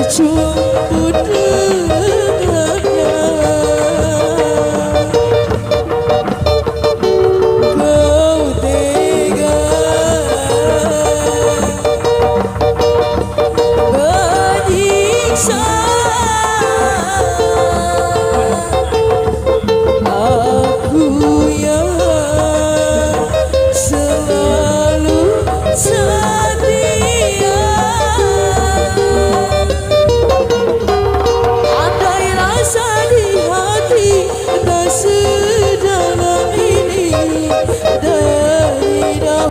berjumpa dengannya. Kau tega menyiksa aku yang selalu setia. Andai rasa di hati tak sedalam ini dari dahulu.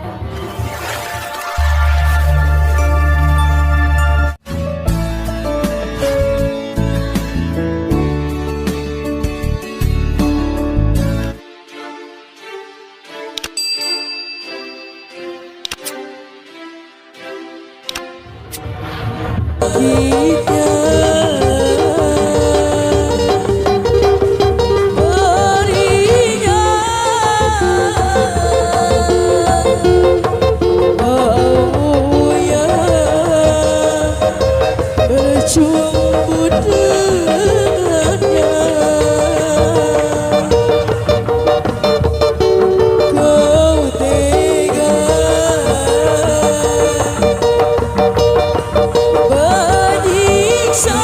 Kita beringat mau yang berjumpa dengannya. Kau tega menyiksa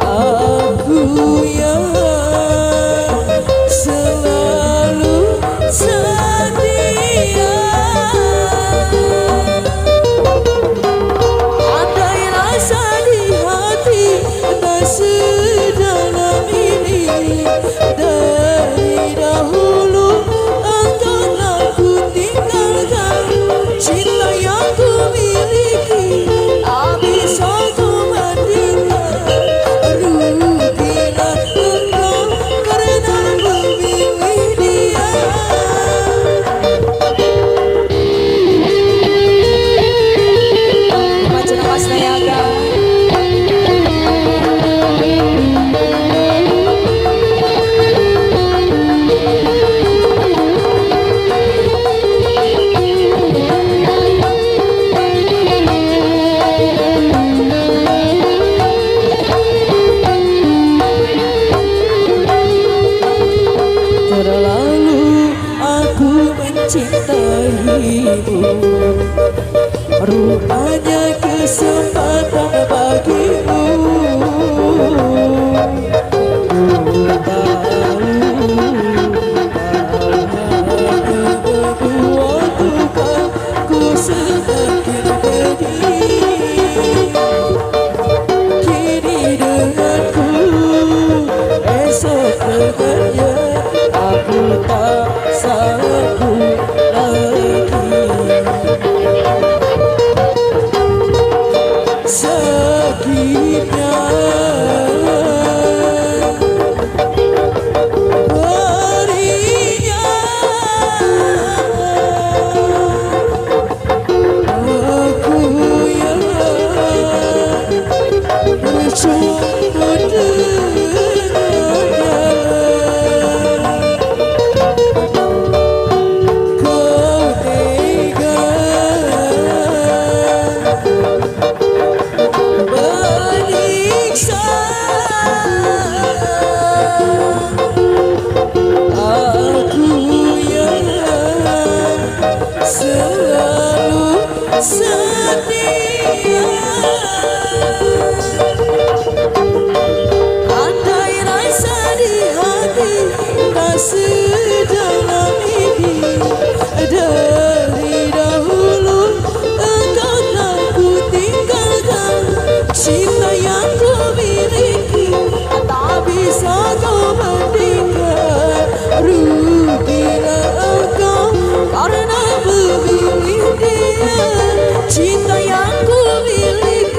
aku yang selalu setia. Andai rasa di hati tak sedalam ini dari dahulu, engkau telah ku tinggalkan. Cinta yang ku miliki tak bisa ku bandingkan. Rugilah engkau karena memilih dia. Baca nafas Nayaga. Terlalu aku mencintaimu, rupanya kesempatan bagimu. Ku tahu membuatku ku semakin pedih. Kini denganku, esok dengannya, aku tak sanggup lagi. Sakitnya berinya aku yang berjumpa dengannya. Kau tega menyiksa aku yang selalu setia. Andai rasa di hati tak sedalam ini dari dahulu, engkau telah ku tinggalkan. Cinta yang ku miliki tak bisa kau bandingkan. Rugilah engkau karena memilih dia. Cinta yang ku miliki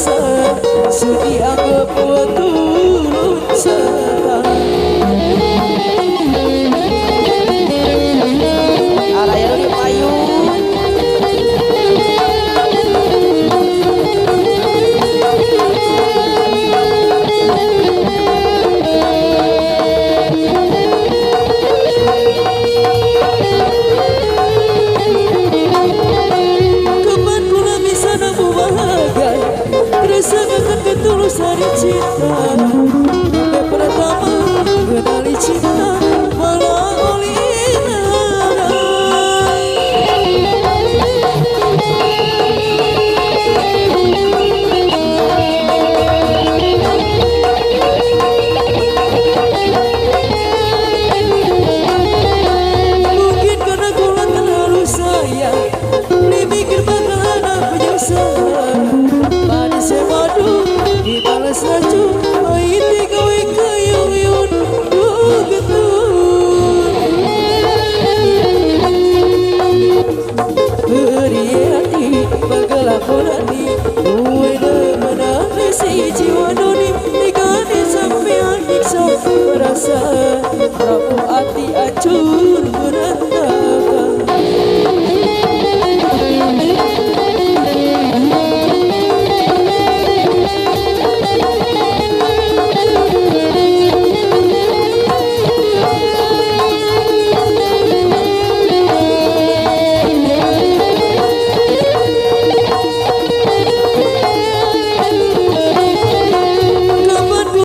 rasa sudi anggap tulun sekali. Araya di payung kapan pula bisa nemu bahagia rasakan ketulusan cinta pertama kenali cinta malah oleh mungkin karena kau terlalu sayang mikir bakal anak penyusahan manis madu dibalas raju aiti kowe kayuyun beri hati bagalakonani kowe demenane si jiwa doni digani sampai anik so merasa rapuh hati acuh